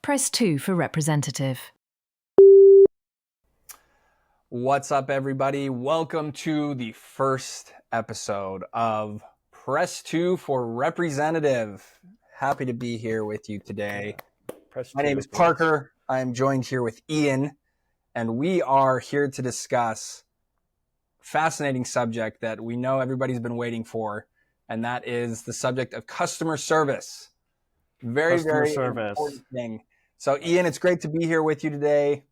Press 2 for representative. What's up, everybody? Welcome to the first episode of Press 2 for Representative. Happy to be here with you today. My name is Parker. I am joined here with Ian, and we are here to discuss a fascinating subject that we know everybody's been waiting for, and that is the subject of customer service. Very important thing. So, Ian, it's great to be here with you today.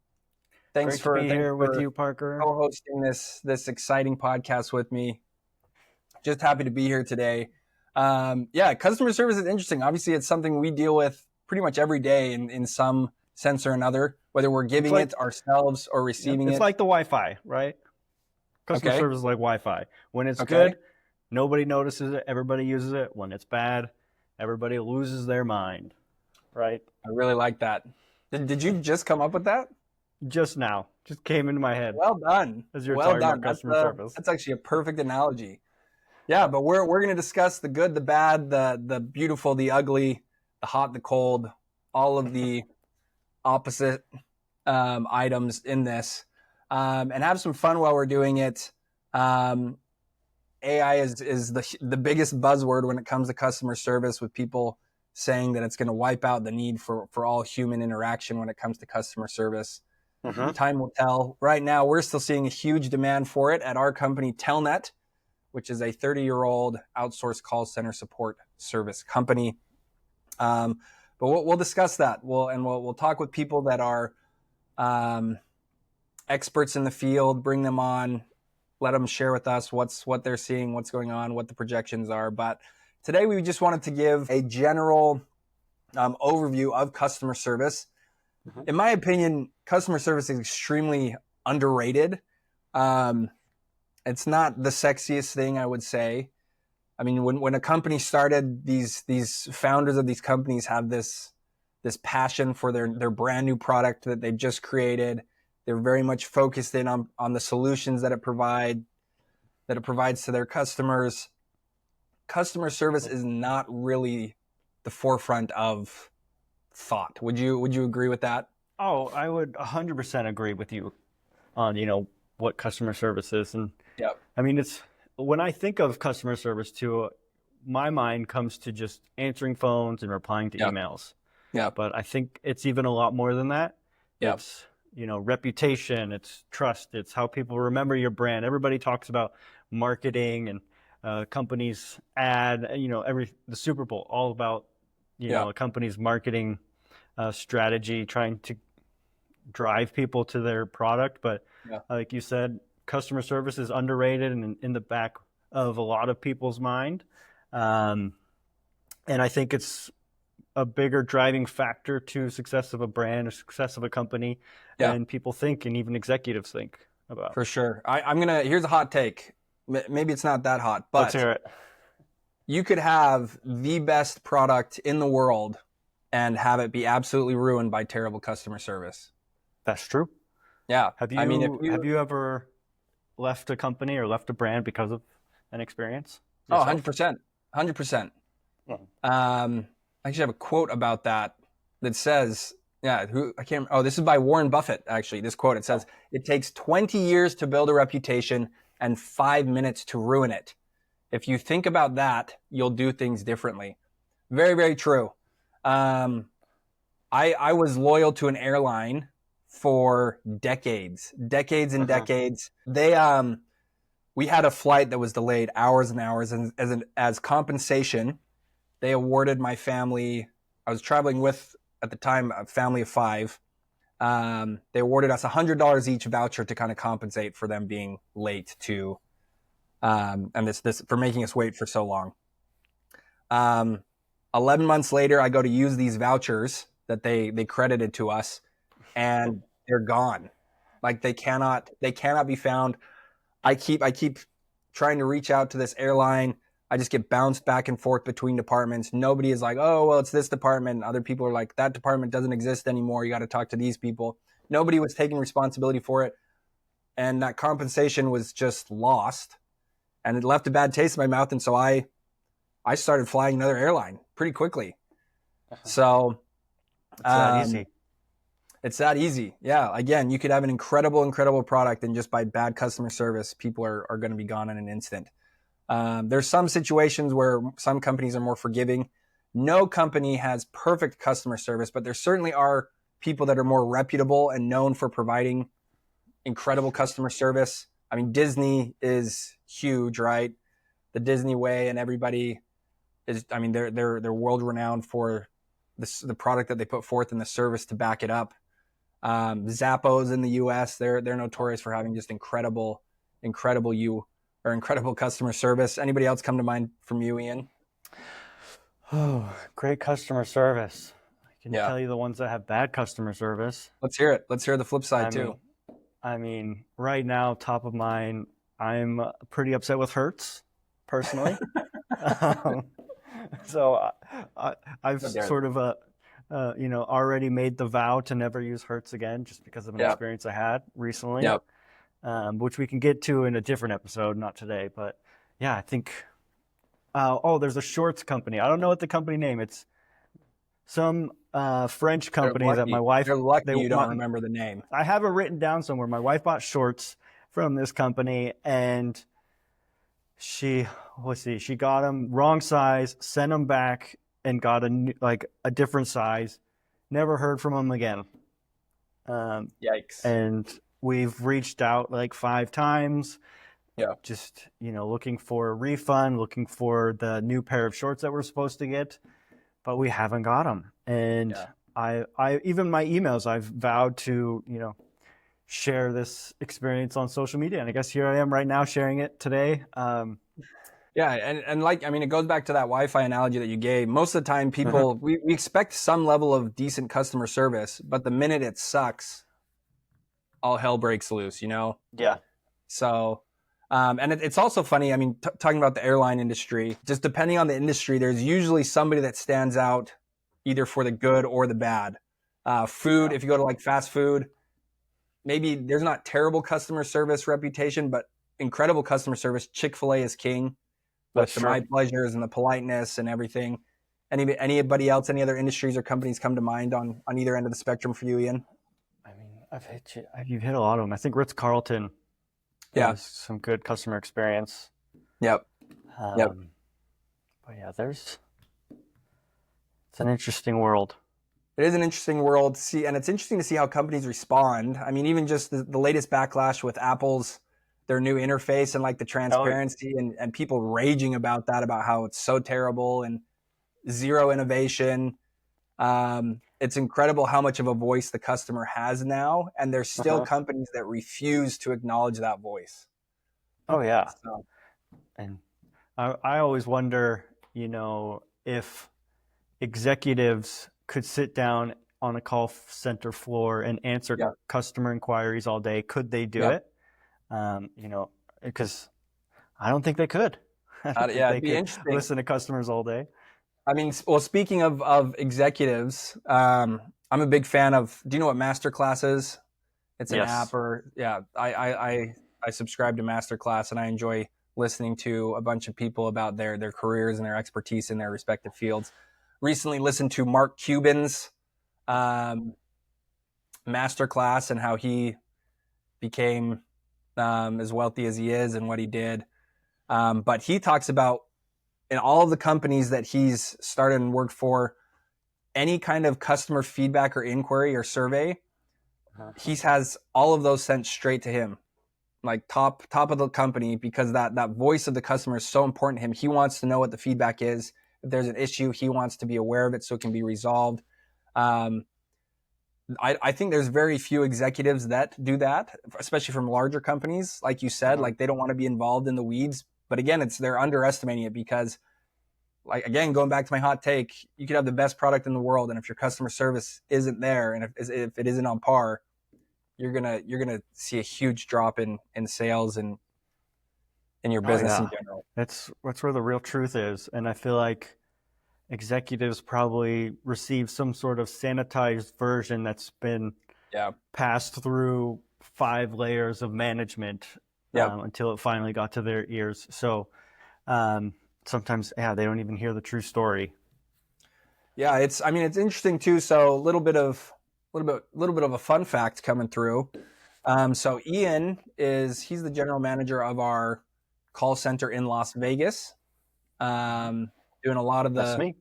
Thanks for being here with you, Parker. Co-hosting this exciting podcast with me. Just happy to be here today. Customer service is interesting. Obviously, it's something we deal with pretty much every day in some sense or another, whether we're giving it ourselves or receiving it. It's like the Wi-Fi, right? Customer service is like Wi-Fi. When it's good, nobody notices it. Everybody uses it. When it's bad, everybody loses their mind, right? I really like that. Did you just come up with that? Just now. Just came into my head. Well done. As you're talking about customer service. That's actually a perfect analogy. Yeah, but we're going to discuss the good, the bad, the beautiful, the ugly, the hot, the cold, all of the opposite items in this, and have some fun while we're doing it. AI is the biggest buzzword when it comes to customer service, with people saying that it's going to wipe out the need for all human interaction when it comes to customer service. Time will tell. Right now, we're still seeing a huge demand for it at our company, TELE-NET, which is a 30-year-old outsourced call center support service company. But we'll discuss that. We'll talk with people that are experts in the field, bring them on, let them share with us what they're seeing, what's going on, what the projections are. But today, we just wanted to give a general overview of customer service. In my opinion, customer service is extremely underrated. It's not the sexiest thing, I would say. I mean, when a company started, these founders of these companies have this passion for their brand new product that they've just created. They're very much focused in on the solutions that it provides to their customers. Customer service is not really the forefront of thought. Would you agree with that? Oh, I would 100% agree with you on, what customer service is. And I mean, it's when I think of customer service too, my mind comes to just answering phones and replying to emails. Yeah. But I think it's even a lot more than that. It's, reputation, it's trust, it's how people remember your brand. Everybody talks about marketing and companies ad, the Super Bowl, all about, a company's marketing strategy, trying to drive people to their product. But like you said, customer service is underrated and in the back of a lot of people's mind. And I think it's a bigger driving factor to success of a brand or success of a company than people think, and even executives think about. For sure. Here's a hot take. Maybe it's not that hot, but let's hear it. You could have the best product in the world and have it be absolutely ruined by terrible customer service. That's true. Yeah. Have you ever left a company or left a brand because of an experience yourself? 100%. I actually have a quote about that says, this is by Warren Buffett, actually, this quote. It says, "It takes 20 years to build a reputation and 5 minutes to ruin it. If you think about that, you'll do things differently." Very, very true. I was loyal to an airline for decades and decades. We had a flight that was delayed hours and hours, and as compensation, they awarded my family. I was traveling with, at the time, a family of 5. They awarded us $100 each voucher to kind of compensate for them being late to, and this for making us wait for so long. 11 months later, I go to use these vouchers that they credited to us, and they're gone. Like they cannot be found. I keep trying to reach out to this airline. I just get bounced back and forth between departments. Nobody is like, oh, well, it's this department. Other people are like, that department doesn't exist anymore. You got to talk to these people. Nobody was taking responsibility for it. And that compensation was just lost. And it left a bad taste in my mouth. And so I started flying another airline pretty quickly. So It's that easy. It's that easy. Yeah. Again, you could have an incredible product, and just by bad customer service, people are going to be gone in an instant. There's some situations where some companies are more forgiving. No company has perfect customer service, but there certainly are people that are more reputable and known for providing incredible customer service. I mean, Disney is huge, right? The Disney way, and everybody is, I mean, they're world renowned for the product that they put forth and the service to back it up. Zappos in the US, they're notorious for having just incredible customer service. Anybody else come to mind from you, Ian? Oh, great customer service. I can tell you the ones that have bad customer service. Let's hear it. Let's hear the flip side too. I mean, right now, top of mind, I'm pretty upset with Hertz, personally. So I've sort of, already made the vow to never use Hertz again, just because of an experience I had recently, which we can get to in a different episode, not today. But yeah, I think, there's a shorts company. I don't know what the company name. It's some French company that my wife. They're lucky you don't remember the name. I have it written down somewhere. My wife bought shorts from this company, and she got them wrong size, sent them back, and got a different size. Never heard from them again. Yikes! And we've reached out like 5 times. Yeah. Just looking for a refund, looking for the new pair of shorts that we're supposed to get, but we haven't got them. And I even my emails, I've vowed to share this experience on social media, and I guess here I am right now sharing it today. And it goes back to that Wi-Fi analogy that you gave. Most of the time, people we expect some level of decent customer service, but the minute it sucks, all hell breaks loose. Yeah. So. And it's also funny. I mean, talking about the airline industry, just depending on the industry, there's usually somebody that stands out either for the good or the bad. Food, if you go to like fast food, maybe there's not terrible customer service reputation, but incredible customer service. Chick-fil-A is king with the my pleasures and the politeness and everything. Anybody else, any other industries or companies come to mind on either end of the spectrum for you, Ian? I mean, you've hit a lot of them. I think Ritz-Carlton. Some good customer experience. Yep. But yeah, it's an interesting world. It is an interesting world to see, and it's interesting to see how companies respond. I mean, even just the latest backlash with their new interface and like the transparency and people raging about that, about how it's so terrible and zero innovation. It's incredible how much of a voice the customer has now, and there's still companies that refuse to acknowledge that voice. Oh yeah. And I always wonder, if executives could sit down on a call center floor and answer customer inquiries all day, could they do it? Because I don't think they could. It'd be interesting. Listen to customers all day. I mean, well, speaking of executives, I'm a big fan of. Do you know what Masterclass is? It's an app, I subscribe to Masterclass, and I enjoy listening to a bunch of people about their careers and their expertise in their respective fields. Recently, listened to Mark Cuban's Masterclass and how he became as wealthy as he is and what he did. But he talks about, in all of the companies that he's started and worked for, any kind of customer feedback or inquiry or survey, he has all of those sent straight to him, like top of the company, because that voice of the customer is so important to him. He wants to know what the feedback is. If there's an issue, he wants to be aware of it so it can be resolved. I think there's very few executives that do that, especially from larger companies. Like you said, like they don't want to be involved in the weeds. But again, they're underestimating it because, like, again, going back to my hot take, you could have the best product in the world, and if your customer service isn't there, and if it isn't on par, you're gonna see a huge drop in sales and in your business in general. That's where the real truth is, and I feel like executives probably receive some sort of sanitized version that's been passed through 5 layers of management. Until it finally got to their ears. So sometimes, they don't even hear the true story. Yeah, it's interesting too. So a little bit of a fun fact coming through. So Ian he's the general manager of our call center in Las Vegas, doing a lot of That's me.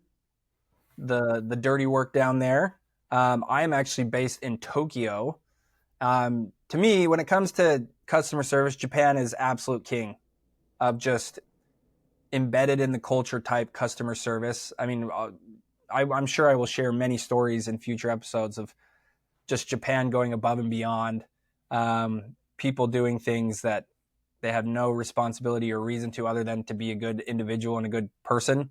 the dirty work down there. I am actually based in Tokyo. To me, when it comes to customer service, Japan is absolute king of just embedded in the culture type customer service. I mean, I'm sure I will share many stories in future episodes of just Japan going above and beyond, people doing things that they have no responsibility or reason to other than to be a good individual and a good person,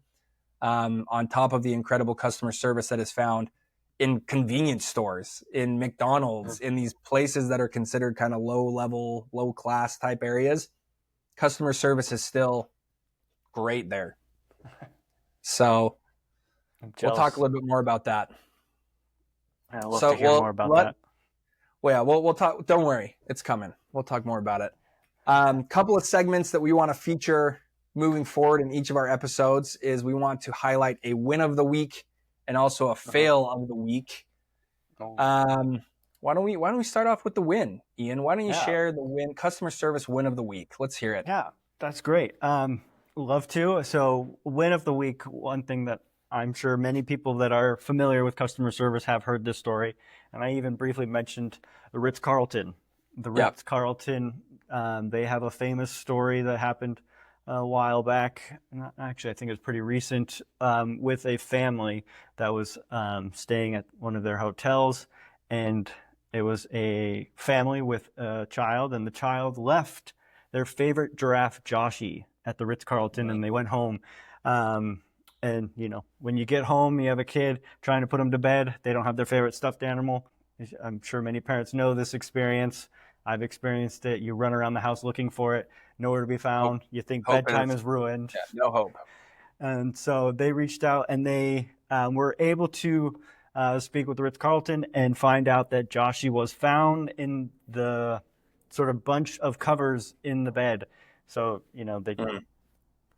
on top of the incredible customer service that is found in convenience stores, in McDonald's, in these places that are considered kind of low level, low class type areas. Customer service is still great there. So we'll talk a little bit more about that. I'd love to hear more about that. Well, yeah, we'll talk. Don't worry, it's coming. We'll talk more about it. Couple of segments that we want to feature moving forward in each of our episodes is we want to highlight a win of the week and also a fail of the week. Why don't we start off with the win, Ian? Why don't you share the win, customer service win of the week? Let's hear it. Yeah, that's great. Love to. So win of the week, one thing that I'm sure many people that are familiar with customer service have heard this story. And I even briefly mentioned the Ritz-Carlton. The Ritz-Carlton, they have a famous story that happened a while back. Actually, I think it was pretty recent, with a family that was staying at one of their hotels. And it was a family with a child, and the child left their favorite giraffe, Joshy, at the Ritz-Carlton, and they went home. And, you know, when you get home, you have a kid trying to put them to bed. They don't have their favorite stuffed animal. I'm sure many parents know this experience. I've experienced it. You run around the house looking for it, nowhere to be found. You think bedtime is ruined. Yeah, no hope. And so they reached out, and they were able to speak with the Ritz-Carlton and find out that Joshy was found in the sort of bunch of covers in the bed. So, you know, the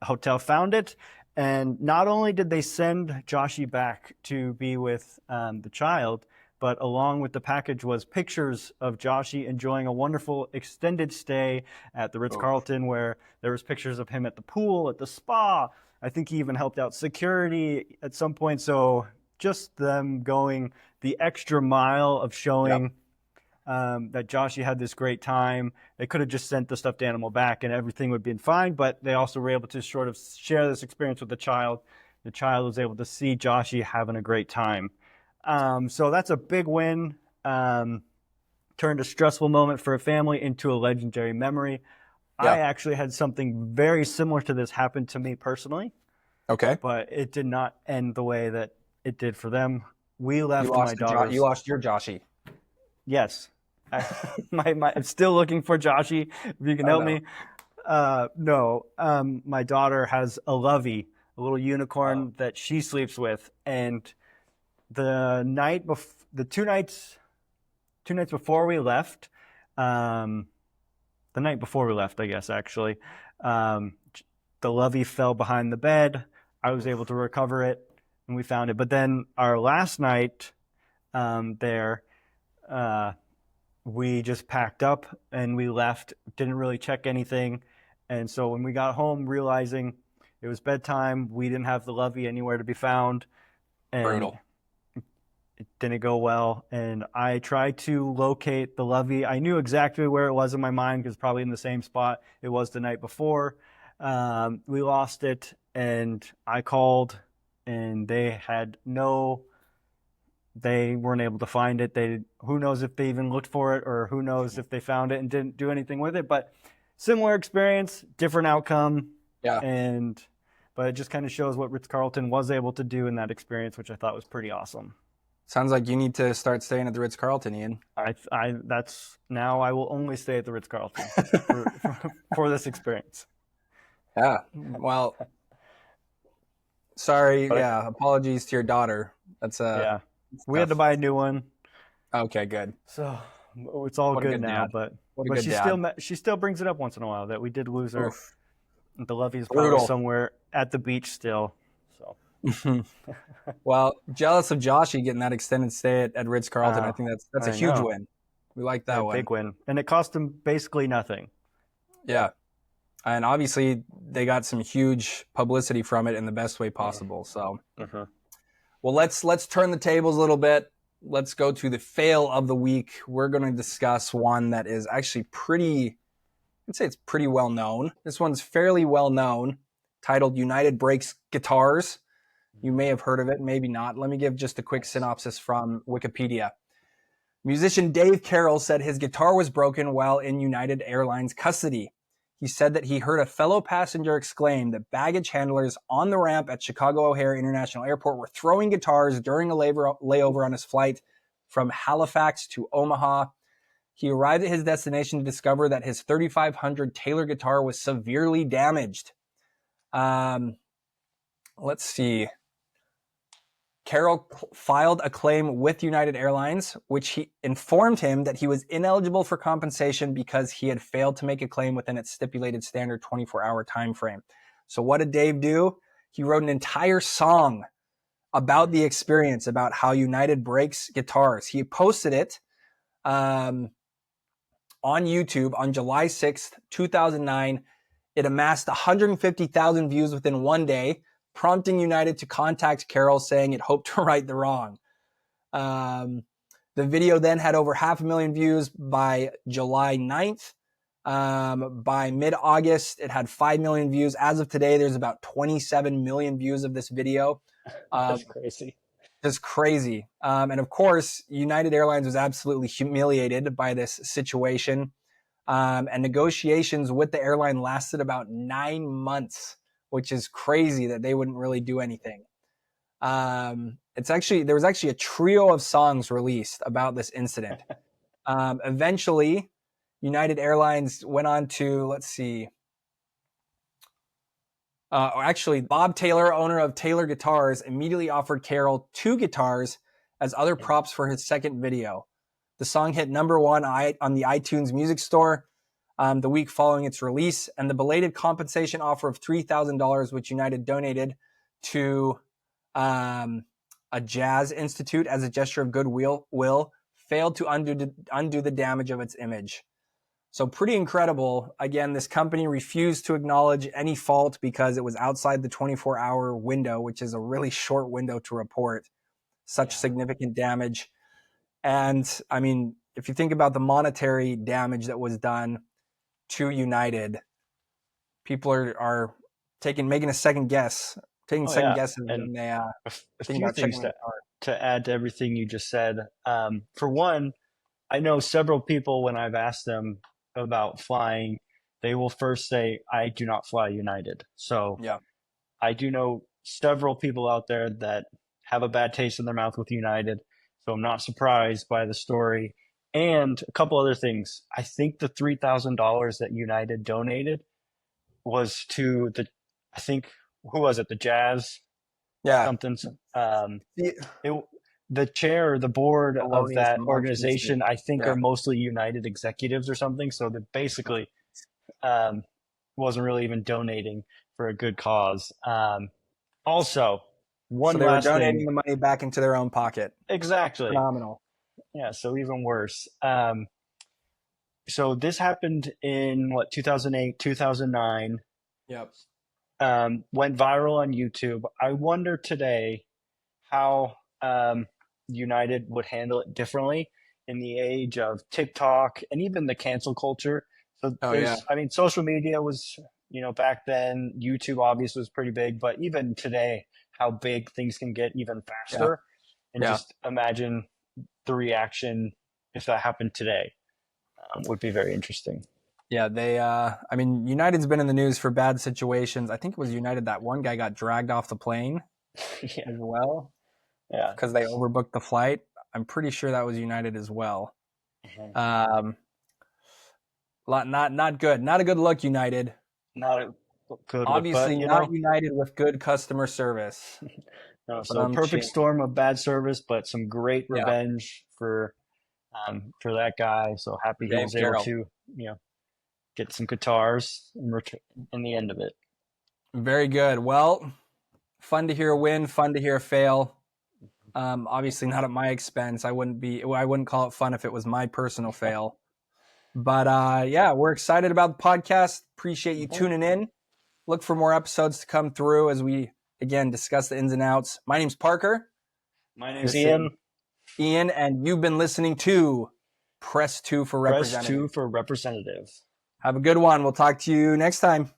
hotel found it. And not only did they send Joshy back to be with the child, but along with the package was pictures of Joshy enjoying a wonderful extended stay at the Ritz-Carlton, where there was pictures of him at the pool, at the spa. I think he even helped out security at some point. So just them going the extra mile of showing that Joshy had this great time. They could have just sent the stuffed animal back and everything would have been fine, but they also were able to sort of share this experience with the child. The child was able to see Joshy having a great time. So that's a big win. Turned a stressful moment for a family into a legendary memory. Yeah. I actually had something very similar to this happen to me personally. Okay. But it did not end the way that it did for them. We left my daughter. You lost your Joshy. Yes. I'm still looking for Joshy, if you can help me. My daughter has a lovey, a little unicorn that she sleeps with, and the two nights before we left, the night before we left, I guess actually, the lovey fell behind the bed. I was able to recover it, and we found it. But then our last night there. We just packed up and we left, didn't really check anything. And so when we got home, realizing it was bedtime, we didn't have the lovey anywhere to be found. And brutal. It didn't go well. And I tried to locate the lovey. I knew exactly where it was in my mind because probably in the same spot it was the night before. We lost it, and I called, and they weren't able to find it. Who knows if they even looked for it, or who knows if they found it and didn't do anything with it. But similar experience, different outcome. Yeah. But it just kind of shows what Ritz-Carlton was able to do in that experience, which I thought was pretty awesome. Sounds like you need to start staying at the Ritz-Carlton, Ian. Now I will only stay at the Ritz-Carlton for this experience. Yeah. Well, sorry. Apologies to your daughter. That's we had to buy a new one. Okay, good. So it's all good now, dad. but she still brings it up once in a while that we did lose her. Oof. The lovey's probably somewhere at the beach still. So Well, jealous of Joshy getting that extended stay at Ritz-Carlton. I think that's a I huge know. win. We like Yeah, that one. big win. And it cost them basically nothing. Yeah. And obviously they got some huge publicity from it in the best way possible. So, well, let's turn the tables a little bit. Let's go to the fail of the week. We're going to discuss one that is actually I'd say it's pretty well known. This one's fairly well known, titled United Breaks Guitars. You may have heard of it, maybe not. Let me give just a quick synopsis from Wikipedia. Musician Dave Carroll said his guitar was broken while in United Airlines custody. He said that he heard a fellow passenger exclaim that baggage handlers on the ramp at Chicago O'Hare International Airport were throwing guitars during a layover on his flight from Halifax to Omaha. He arrived at his destination to discover that his 3500 Taylor guitar was severely damaged. Let's see. Carroll filed a claim with United Airlines, which he informed him that he was ineligible for compensation because he had failed to make a claim within its stipulated standard 24-hour time frame. So what did Dave do? He wrote an entire song about the experience, about how United breaks guitars. He posted it on YouTube on July 6th, 2009. It amassed 150,000 views within one day, prompting United to contact Carroll saying it hoped to right the wrong. The video then had over 500,000 views by July 9th. By mid-August, it had 5 million views. As of today, there's about 27 million views of this video. That's crazy. Just crazy. And of course, United Airlines was absolutely humiliated by this situation. And negotiations with the airline lasted about 9 months, which is crazy that they wouldn't really do anything. There was actually a trio of songs released about this incident. Eventually, United Airlines went on to, let's see. Actually, Bob Taylor, owner of Taylor Guitars, immediately offered Carroll 2 guitars as other props for his second video. The song hit number 1 on the iTunes Music Store the week following its release, and the belated compensation offer of $3,000, which United donated to a jazz institute as a gesture of goodwill, failed to undo the damage of its image. So pretty incredible. Again, this company refused to acknowledge any fault because it was outside the 24-hour window, which is a really short window to report such significant damage. And I mean, if you think about the monetary damage that was done to United, people are making a second guess, second guesses when they a think few about things checking to add to everything you just said. For one, I know several people, when I've asked them about flying, they will first say, I do not fly United. So I do know several people out there that have a bad taste in their mouth with United. So I'm not surprised by the story. And a couple other things. I think the $3,000 that United donated was to who was it? The Jazz? Something. The chair, the board of that organization, I think are mostly United executives or something. So that basically wasn't really even donating for a good cause. Also, so they were donating the money back into their own pocket. Exactly. Phenomenal. Yeah, so even worse. So this happened in 2008, 2009. Yep. Went viral on YouTube. I wonder today how United would handle it differently in the age of TikTok and even the cancel culture. So I mean, social media was, back then, YouTube obviously was pretty big, but even today, how big things can get even faster. And just imagine the reaction if that happened today would be very interesting. Yeah, I mean, United's been in the news for bad situations. I think it was United that one guy got dragged off the plane as well. Yeah, because they overbooked the flight. I'm pretty sure that was United as well. Not good. Not a good look, United. Not good. Obviously, not United with good customer service. No, so a perfect storm of bad service, but some great revenge for that guy. So happy he was able to get some guitars in the end of it. Very good. Well, Fun to hear a win, fun to hear a fail. Obviously not at my expense. I wouldn't call it fun if it was my personal fail. But yeah, we're excited about the podcast. Appreciate you tuning in. Look for more episodes to come through as we, again, discuss the ins and outs. My name's Parker. My name's Ian. Ian, and you've been listening to Press 2 for Representative. Press 2 for Representative. Have a good one. We'll talk to you next time.